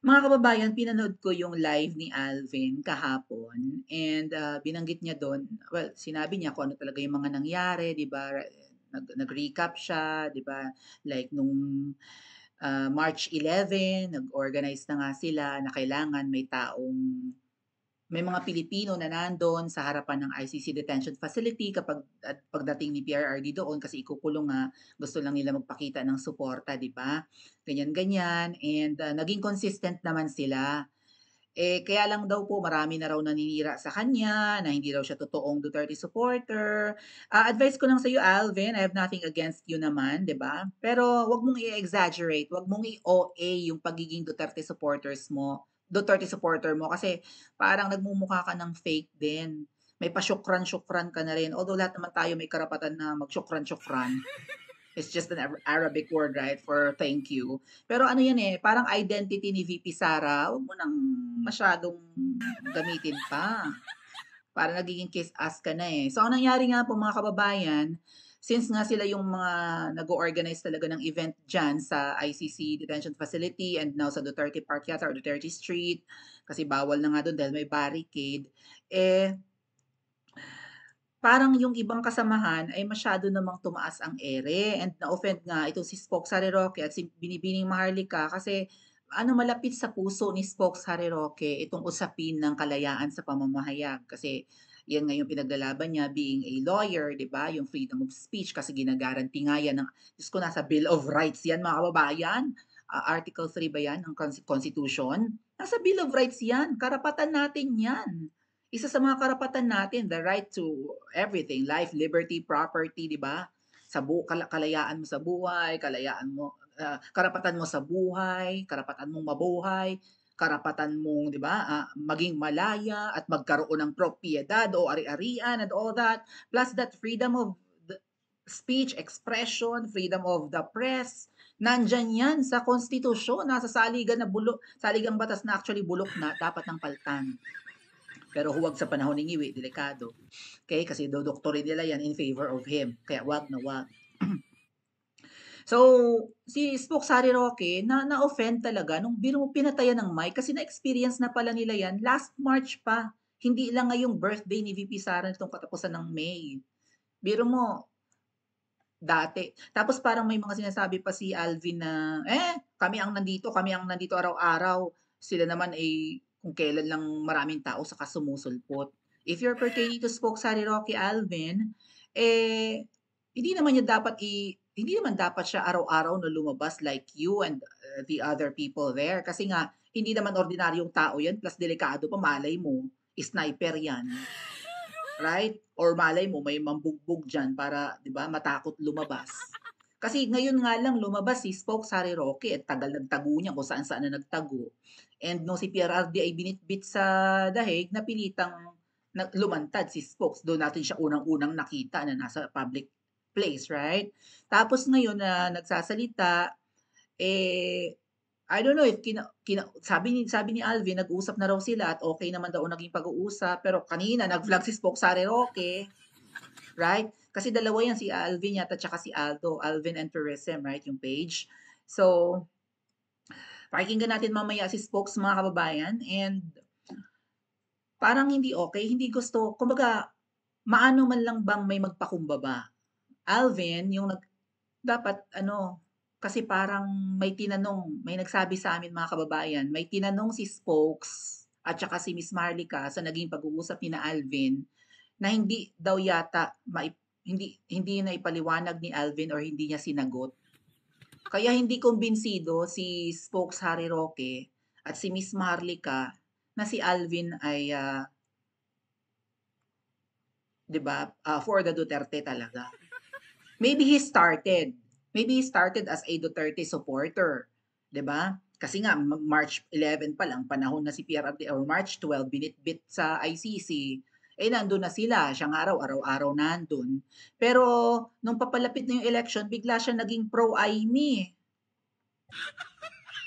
Mga kababayan, pinanood ko yung live ni Alvin kahapon and, binanggit niya dun, well, sinabi niya kung ano talaga yung mga nangyari, 'di ba? Nag-recap siya, 'di ba? Like nung, March 11, nag-organize na nga sila na kailangan may mga Pilipino na nandun sa harapan ng ICC detention facility kapag at pagdating ni PRRD doon kasi ikukulong nga, gusto lang nila magpakita ng suporta, 'di ba? Ganyan-ganyan and, naging consistent naman sila. Kaya lang daw po marami na raw naninira sa kanya, na hindi raw siya totoong Duterte supporter. Advice ko lang sa'yo, Alvin, I have nothing against you naman, 'di ba? Pero 'wag mong i-exaggerate, 'wag mong i-OA yung pagiging Duterte supporter mo kasi parang nagmumukha ka ng fake din. May pa-syukran-syukran ka na rin, although lahat naman tayo may karapatan na mag-syukran-syukran. It's just an Arabic word, right, for thank you. Pero ano yan eh, parang identity ni VP Sara, huwag mo nang masyadong gamitin pa. Para nagiging kiss ass ka na eh. So, ang nangyari nga po mga kababayan, since nga sila yung mga nag-organize talaga ng event dyan sa ICC detention facility and now sa Duterte Park yata or Duterte Street, kasi bawal na nga doon dahil may barricade, eh, parang yung ibang kasamahan ay masyado namang tumaas ang ere and na-offend nga itong si Spokes Harry Roque at si Binibining Maharlika kasi ano malapit sa puso ni Spokes Harry Roque itong usapin ng kalayaan sa pamamahayag kasi yan nga yung pinaglalaban niya being a lawyer, 'di ba? Yung freedom of speech kasi ginagaranti nga yan ng Diyos ko nasa Bill of Rights yan mga kababayan. Article 3 ba yan ng Constitution? Nasa Bill of Rights yan. Karapatan natin yan. Isa sa mga karapatan natin, the right to everything, life, liberty, property, 'di ba? Kalayaan mo sa buhay, karapatan mo sa buhay, karapatan mong mabuhay, karapatan mong, 'di ba, maging malaya at magkaroon ng propiedad o ari-arian and all that. Plus that freedom of the speech, expression, freedom of the press, nandiyan 'yan sa konstitusyon, nasa saligang batas na actually bulok na, dapat ng paltan. Pero huwag sa panahon ni Ngiwi, delikado. Okay? Kasi dodoktorin nila yan in favor of him. Kaya wag na wag. So, si Spook Sari Roque, na-offend talaga nung biro mo pinatayan ng mic kasi na-experience na pala nila yan last March pa. Hindi lang ngayong birthday ni VP Sara nitong katapusan ng May. Biro mo, dati. Tapos parang may mga sinasabi pa si Alvin na, kami ang nandito araw-araw. Sila naman ay kung kailan lang maraming tao saka sumusulpot. If you're pertaining to Spokes Harry Roque Alvin, eh, hindi naman dapat siya araw-araw na lumabas like you and the other people there. Kasi nga, hindi naman ordinaryong tao yan, plus delikado pa, malay mo, sniper yan. Right? Or malay mo may mambugbog diyan para 'di ba matakot lumabas. Kasi ngayon nga lang lumabas si Spokes Harry Roque at tagal nagtago niya kung saan-saan na nagtago. And nung si PRRD ay binitbit sa dahig napilitang lumantad si Spokes. Doon natin siya unang-unang nakita na nasa public place, right? Tapos ngayon na nagsasalita, eh, I don't know if sabi ni Alvin nag-usap na raw sila at okay naman daw ang naging pag-uusap, pero kanina nag-vlog si Spoke Sari Roque, right? Kasi dalawa yan, si Alvin yata tsaka si Aldo, Alvin and Tourism, right, yung page. So, pakikinggan natin mamaya si Spokes mga kababayan and parang hindi okay, hindi gusto, kumbaga maano man lang bang may magpakumbaba. Alvin, dapat ano, kasi parang may nagsabi sa amin mga kababayan, may tinanong si Spokes at saka si Miss Marlica sa naging pag-uusap ni na Alvin na hindi daw yata hindi na ipaliwanag ni Alvin or hindi niya sinagot. Kaya hindi kumbinsido si Spokes Harry Roque at si Miss Marlica na si Alvin ay 'di ba, for the Duterte talaga. Maybe he started. Maybe he started as a Duterte supporter, 'di ba? Kasi nga March 11 pa lang panahon na si PRRD or March 12 binitbit sa ICC. Nandun na sila, siya nga raw araw-araw nandun. Pero nung papalapit na yung election, bigla siya naging pro-Aimee.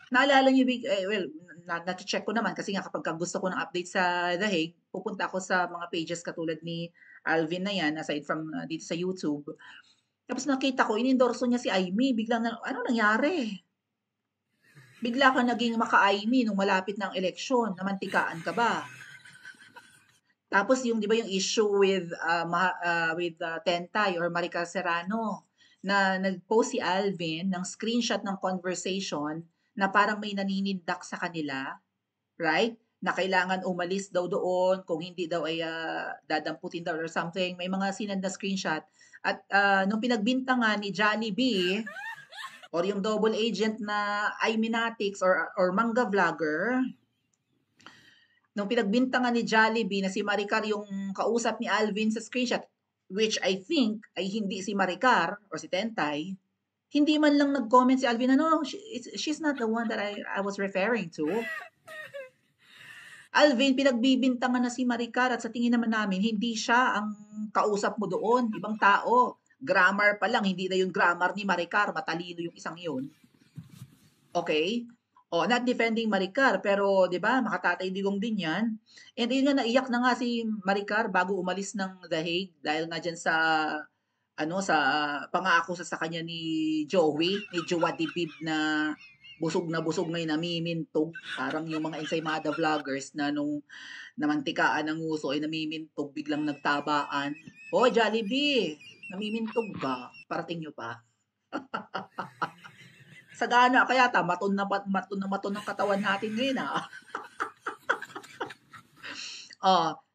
Naalala niyo well, na-check ko naman kasi nga kapag gusto ko ng update sa The Hague, pupunta ako sa mga pages katulad ni Alvin na yan, aside from dito sa YouTube. Tapos nakita ko, inendorso niya si Aimee, biglang ano nangyari? Bigla ka naging maka-Aimee nung malapit ng eleksyon, namantikaan ka ba? Tapos yung 'di ba yung issue with, Tentay or Maricar Serrano, na nag-post si Alvin ng screenshot ng conversation na parang may naninindak sa kanila, right? Na kailangan umalis daw doon, kung hindi daw ay, dadamputin daw or something, may mga sinend na screenshot at, nung pinagbintangan ni Jollibee or yung double agent na Iminatics or manga vlogger, nung pinagbintangan ni Jollibee na si Maricar yung kausap ni Alvin sa screenshot, which I think ay hindi si Maricar or si Tentay, hindi man lang nag-comment si Alvin na, "No, she's not the one that I was referring to." Alvin, pinagbibintangan na si Maricar at sa tingin naman namin hindi siya ang kausap mo doon, ibang tao. Grammar pa lang, hindi na yung grammar ni Maricar, matalino yung isang yun. Okay? Oh, not defending Maricar, pero 'di ba, makatatay digong din 'yan. And yun nga, naiyak na nga si Maricar bago umalis ng The Hague dahil nga diyan sa ano, sa pangako sa kanya ni Joey, ni Jowa Dibib na busog nga'y namimintog. Parang yung mga ensaymada vloggers na nung namantikaan ng nguso ay namimintog, biglang nagtabaan. "Hoy Jollibee, namimintog ba? Parating niyo pa?" Sagana ka yata, maton ang katawan natin ngayon,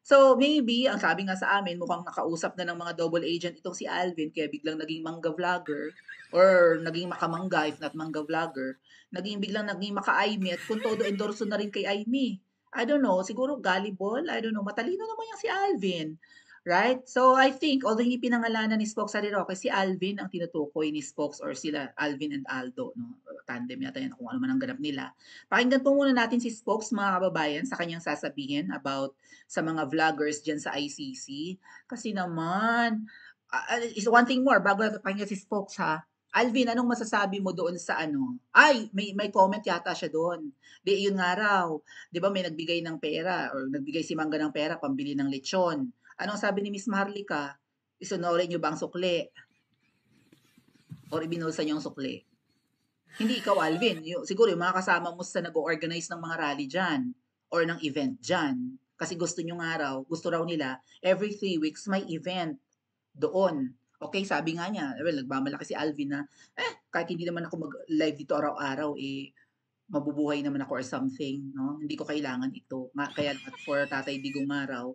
So maybe ang sabi nga sa amin mukhang nakausap na ng mga double agent itong si Alvin kaya biglang naging manga vlogger or naging makamangga if not manga vlogger, biglang naging maka-Aimee at kung todo endorso na rin kay Aimee. I don't know, siguro gullible, I don't know, matalino naman yang si Alvin, right? So I think although hindi pinangalanan ni Spokes Sariroque, si Alvin ang tinutukoy ni Spokes or sila Alvin and Aldo, no? Tandem yata yan kung ano man ang ganap nila. Pakinggan po muna natin si Spokes mga kababayan sa kanyang sasabihin about sa mga vloggers diyan sa ICC. Kasi naman, is one thing more bago natin pakinggan si Spokes ha. Alvin, anong masasabi mo doon sa ano? Ay, may comment yata siya doon. Di, yun nga raw. Di ba may nagbigay ng pera or nagbigay si Mangga ng pera pambili ng lechon. Anong sabi ni Miss Maharlika? Isunurin niyo ba ang sukli? Or ibinulsa niyo ang sukli? Hindi ikaw, Alvin. Siguro yung mga kasama mo sa nag-organize ng mga rally dyan or ng event dyan. Kasi gusto raw nila, every 3 weeks may event doon. Okay, sabi nga niya, well, nagmamalaki si Alvin na, kahit hindi naman ako mag-live dito araw-araw, mabubuhay naman ako or something, no? Hindi ko kailangan ito. Kaya for Tatay Digong nga raw,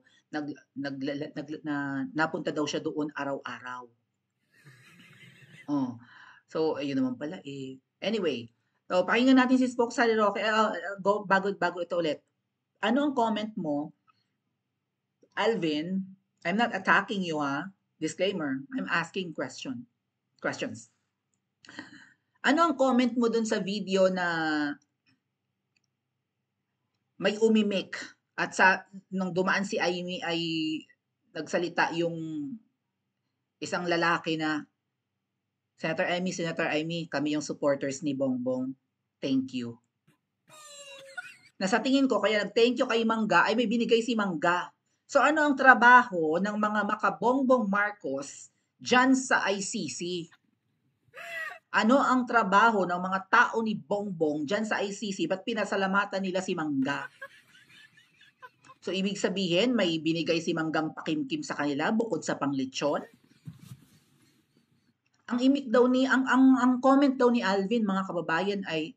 napunta daw siya doon araw-araw. Oh. So, ayun naman pala eh. Anyway, so pakinggan natin si Spokes Sariroque. Bago ito ulit. Ano ang comment mo, Alvin? I'm not attacking you, ha? Disclaimer. I'm asking questions. Ano ang comment mo dun sa video na may umimik at nung dumaan si Aimee ay nagsalita yung isang lalaki na, Senator Aimee, kami yung supporters ni Bongbong. Thank you. Na sa tingin ko, kaya nag-thank you kay Mangga, ay may binigay si Mangga. So ano ang trabaho ng mga makabongbong Marcos dyan sa ICC? Ano ang trabaho ng mga tao ni Bongbong dyan sa ICC? Ba't pinasalamatan nila si Mangga? So ibig sabihin, may binigay si Manggang pakimkim sa kanila bukod sa panglitsyon? Ang comment daw ni Alvin, mga kababayan, ay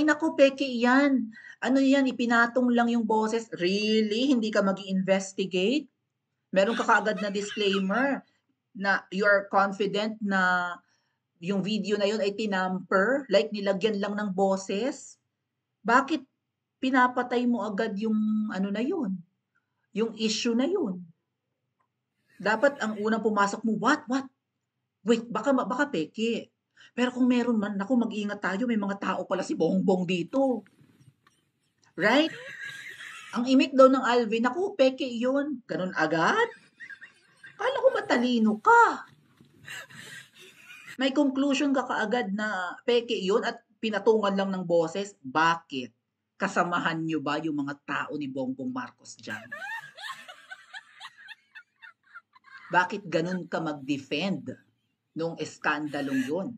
naku, peke yan. Ano yan, ipinatong lang yung boses. Really? Hindi ka mag-investigate? Meron ka kaagad na disclaimer na you are confident na yung video na yun ay tinamper, like nilagyan lang ng boses? Bakit pinapatay mo agad yung ano na yun? Yung issue na yun? Dapat ang unang pumasok mo, what? Wait, baka peke. Pero kung meron man, naku, mag-ingat tayo, may mga tao pala si Bongbong dito. Right? Ang imik daw ng Alvin, naku, peke yun. Ganun agad? Kala ko matalino ka. May conclusion ka kaagad na peke yun at pinatungan lang ng boses. Bakit? Kasamahan nyo ba yung mga tao ni Bongbong Marcos dyan? Bakit ganun ka mag-defend nung eskandalong yun?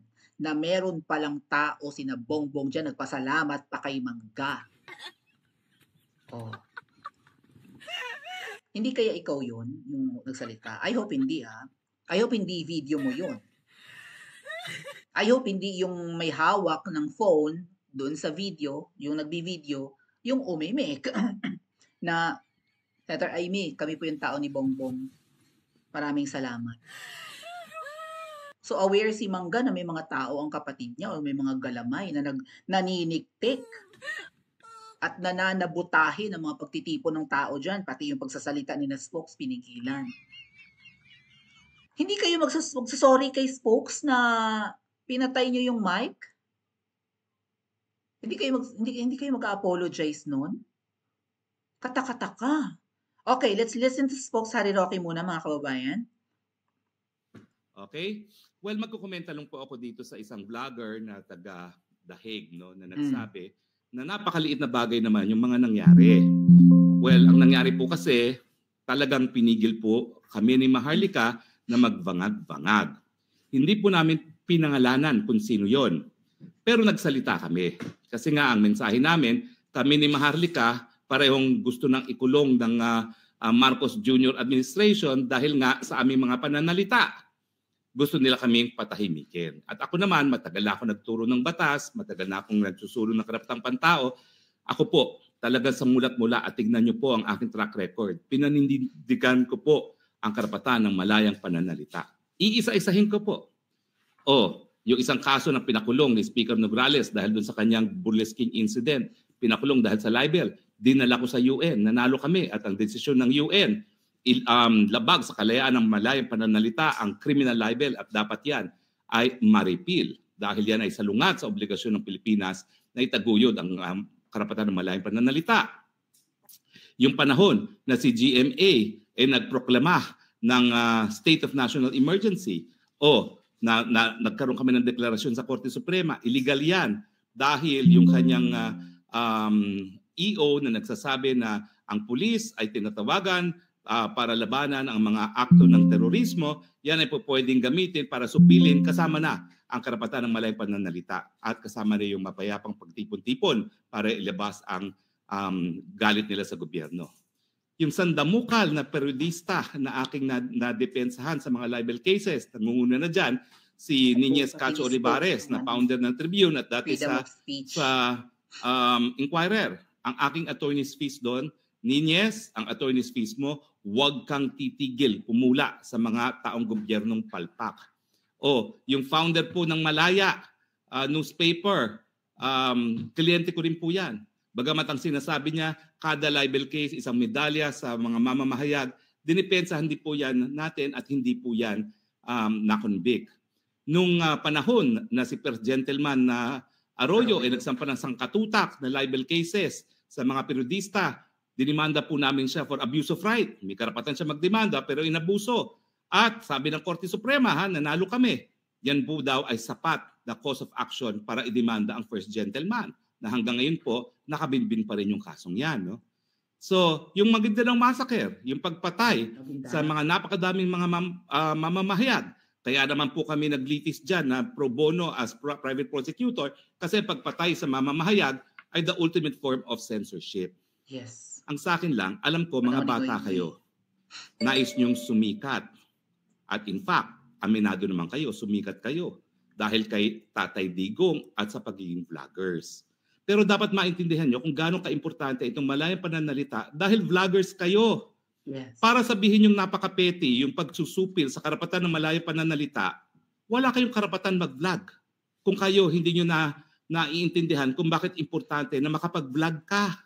na meron palang tao sina Bongbong diyan nagpasalamat pa kay Mangga. Oh. Hindi kaya ikaw yun, yung nagsalita? I hope hindi I hope hindi video mo yun. I hope hindi yung may hawak ng phone doon sa video, yung nagbi-video, yung umimik na, Senator Amy, kami po yung tao ni Bongbong. Maraming salamat. So aware si Mangga na may mga tao ang kapatid niya o may mga galamay na naniniktik at nananabutahin ng mga pagtitipon ng tao dyan, pati yung pagsasalita ni na Spokes pinigilan. Hindi kayo magsasorry kay Spokes na pinatay niyo yung mic? Hindi kayo mag-apologize noon? Katakataka. Okay, let's listen to Spokes Harry Roque muna mga kababayan. Okay? Well, magkukomenta lang po ako dito sa isang vlogger na taga The Hague, no, na nagsabi na napakaliit na bagay naman yung mga nangyari. Well, ang nangyari po kasi talagang pinigil po kami ni Maharlika na magvangag-vangag. Hindi po namin pinangalanan kung sino yon. Pero nagsalita kami. Kasi nga ang mensahe namin, kami ni Maharlika parehong gusto nang ikulong ng Marcos Jr. administration dahil nga sa aming mga pananalita. Gusto nila kaming patahimikin. At ako naman, matagal na ako nagturo ng batas, matagal na akong nagsusulong ng karapatang pantao. Ako po, talaga sa mulat-mula at tignan niyo po ang aking track record. Pinanindigan ko po ang karapatan ng malayang pananalita. Iisa-isahin ko po. Yung isang kaso na pinakulong ni Speaker Nograles dahil dun sa kanyang burlesking incident, pinakulong dahil sa libel, dinala ko sa UN, nanalo kami at ang desisyon ng UN, labag sa kalayaan ng malayang pananalita ang criminal libel at dapat yan ay ma-repeal dahil yan ay salungat sa obligasyon ng Pilipinas na itaguyod ang karapatan ng malayang pananalita. Yung panahon na si GMA ay nagproklama ng State of National Emergency nagkaroon kami ng deklarasyon sa Korte Suprema, illegal yan dahil yung kanyang EO na nagsasabi na ang pulis ay tinatawagan para labanan ang mga akto ng terorismo, yan ay po pwedeng gamitin para supilin kasama na ang karapatan ng malayang pananalita at kasama na yung mapayapang pagtipon-tipon para ilabas ang galit nila sa gobyerno. Yung sandamukal na periodista na aking nadepensahan sa mga libel cases, nangunguna na dyan, si Nines Cacho Olivares na founder ng Tribune at dati sa Inquirer. Ang aking attorney's fees doon, Nines, ang attorney's fees mo, huwag kang titigil pumula sa mga taong gobyernong palpak. Yung founder po ng Malaya newspaper, kliyente ko rin po yan. Bagamat ang sinasabi niya, kada libel case, isang medalya sa mga mamamahayag, dinipensahan din po yan natin at hindi po yan na-convict. Nung panahon na si First Gentleman na Arroyo ay nagsampa ng sangkatutak na libel cases sa mga periodista, dinimanda po namin siya for abuse of right. May karapatan siya magdemanda pero inabuso. At sabi ng Korte Suprema, nanalo kami. Yan po daw ay sapat na cause of action para idemanda ang First Gentleman na hanggang ngayon po nakabinbin pa rin yung kasong yan. No? So, yung Maguindanao Massacre, yung pagpatay sa mga napakadaming mga mamamahayag, kaya naman po kami naglitis dyan na pro bono as private prosecutor kasi pagpatay sa mamamahayag ay the ultimate form of censorship. Yes. Ang sa akin lang, alam ko mga bata kayo, nais niyong sumikat. At in fact, aminado naman kayo, sumikat kayo dahil kay Tatay Digong at sa pagiging vloggers. Pero dapat maintindihan nyo kung gaano kaimportante itong malayang pananalita dahil vloggers kayo. Yes. Para sabihin yung napaka-petty, yung pagsusupil sa karapatan ng malayang pananalita, wala kayong karapatan mag-vlog. Kung kayo hindi nyo naiintindihan kung bakit importante na makapag-vlog ka.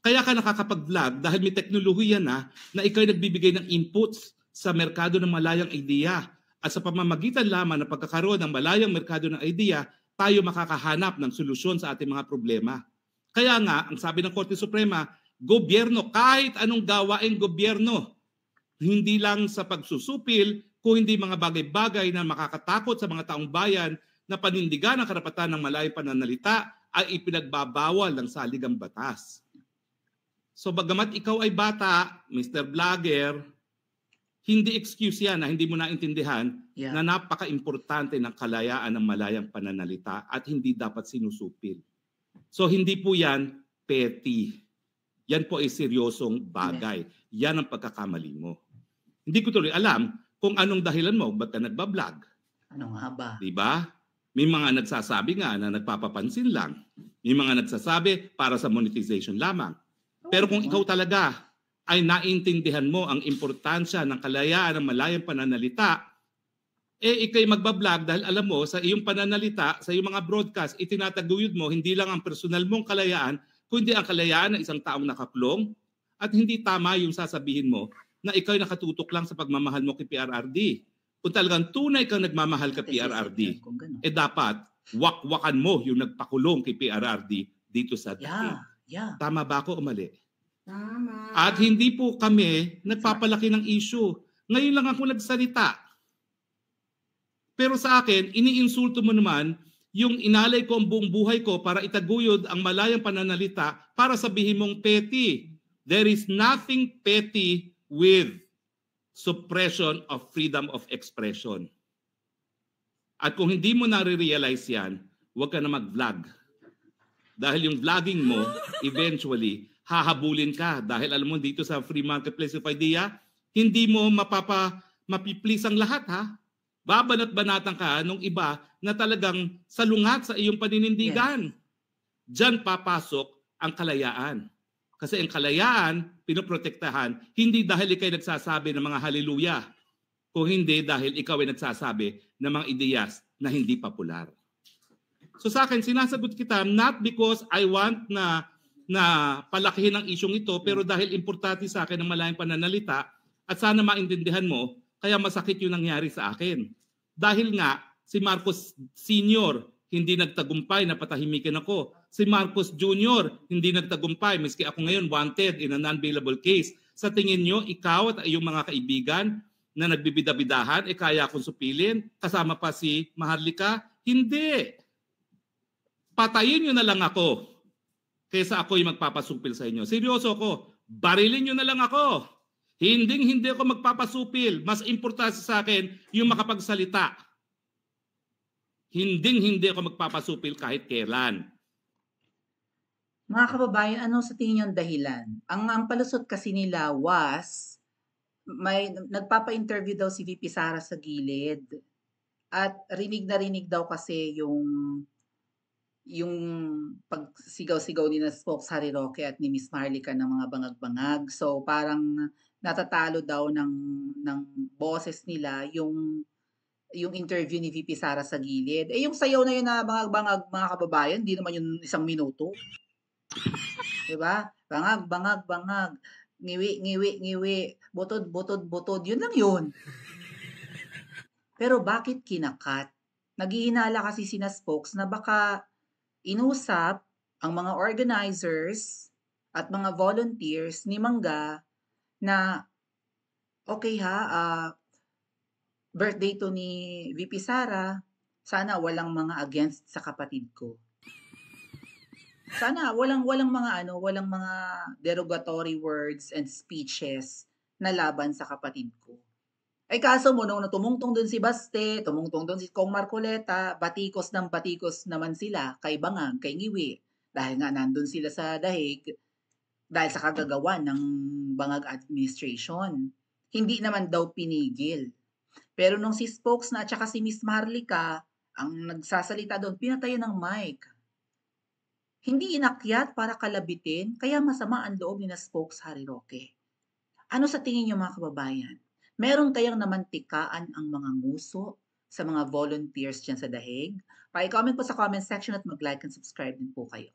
Kaya ka nakakapag-vlog dahil may teknolohiya na ikaw nagbibigay ng inputs sa merkado ng malayang idea. At sa pamamagitan lamang ng pagkakaroon ng malayang merkado ng idea, tayo makakahanap ng solusyon sa ating mga problema. Kaya nga, ang sabi ng Korte Suprema, gobyerno, kahit anong gawaing gobyerno, hindi lang sa pagsusupil, kung hindi mga bagay-bagay na makakatakot sa mga taong bayan na panindigan ang karapatan ng malayang pananalita ay ipinagbabawal ng saligang batas. So bagamat ikaw ay bata, Mr. Vlogger, Hindi excuse yan na hindi mo naintindihan Yeah. na napaka-importante ng kalayaan ng malayang pananalita at hindi dapat sinusupil. So hindi po yan petty. Yan po ay seryosong bagay. Yan ang pagkakamali mo. Hindi ko tuloy alam kung anong dahilan mo, ba't ka nagbablog? Ano nga ba? Diba? May mga nagsasabi nga na nagpapapansin lang. May mga nagsasabi para sa monetization lamang. Pero kung ikaw talaga ay naintindihan mo ang importansya ng kalayaan ng malayang pananalita, ikay magbablog dahil alam mo sa iyong pananalita, sa iyong mga broadcast, itinataguyod mo hindi lang ang personal mong kalayaan, kundi ang kalayaan ng isang taong nakakulong at hindi tama yung sasabihin mo na ikaw ay nakatutok lang sa pagmamahal mo kay PRRD. Kung talagang tunay kang nagmamahal kay PRRD, dapat wakwakan mo yung nagpakulong kay PRRD dito sa Taguig. Yeah. Tama ba ako o mali? Tama. At hindi po kami nagpapalaki ng issue. Ngayon lang ako nagsalita. Pero sa akin, iniinsulto mo naman yung inalay ko ang buong buhay ko para itaguyod ang malayang pananalita para sabihin mong petty. There is nothing petty with suppression of freedom of expression. At kung hindi mo nare-realize yan, huwag ka na mag-vlog. Dahil yung vlogging mo, eventually, hahabulin ka. Dahil alam mo dito sa free marketplace of idea, hindi mo mapiplease ang lahat ha. Babanat-banatan ka nung iba na talagang salungat sa iyong paninindigan. Yes. Diyan papasok ang kalayaan. Kasi ang kalayaan, pinoprotektahan, hindi dahil ikay nagsasabi ng mga haleluya, kung hindi dahil ikaw ay nagsasabi ng mga ideyas na hindi popular. So sa akin, sinasagot kita not because I want na palakihin ang isyong ito, pero dahil importante sa akin ang malayang pananalita at sana maintindihan mo, kaya masakit yung nangyari sa akin. Dahil nga, si Marcos Sr. hindi nagtagumpay na patahimikin ako. Si Marcos Jr. hindi nagtagumpay, miski ako ngayon wanted in a non-bailable case. Sa tingin nyo, ikaw at iyong mga kaibigan na nagbibidabidahan, kaya akong supilin, kasama pa si Maharlika? Hindi. Patayin nyo na lang ako kaysa ako'y magpapasupil sa inyo. Seryoso ako, barilin nyo na lang ako. Hindi ako magpapasupil. Mas importante sa akin yung makapagsalita. Hindi ako magpapasupil kahit kailan. Mga kababayan, ano sa tingin yung dahilan? Ang palusot kasi nila was, may nagpapa-interview daw si VP Sara sa gilid. At rinig na rinig daw kasi yung pagsigaw-sigaw ni na Spokes Harry Roque at ni Miss Marlica ng mga bangag-bangag. So parang natatalo daw ng boses nila yung interview ni VP Sara sa gilid. Yung sayaw na yun na bangag-bangag mga kababayan, hindi naman yun 1 minuto. Diba? Bangag-bangag-bangag. Ngiwi, butod, yun lang yun. Pero bakit kinakat? Naghihinala kasi sina Spokes na baka inusap ang mga organizers at mga volunteers ni Mangga na okay birthday to ni VP Sara, sana walang mga against sa kapatid ko. Sana walang mga derogatory words and speeches na laban sa kapatid ko. Ay kaso mo nung tumungtong doon si Baste, tumungtong doon si Kong Marcoleta, batikos naman sila kay Bangag, kay Ngiwi. Dahil nga nandun sila sa dahig, dahil sa kagagawan ng Bangag administration. Hindi naman daw pinigil. Pero nung si Spokes na at saka si Miss Marlica, ang nagsasalita doon, pinatayo ng mic. Hindi inakyat para kalabitin, kaya masama ang loob ni na Spokes Harry Roque. Ano sa tingin niyo mga kababayan? Meron kayang namantikaan ang mga nguso sa mga volunteers dyan sa dahig? Pa-comment po sa comment section at mag-like and subscribe din po kayo.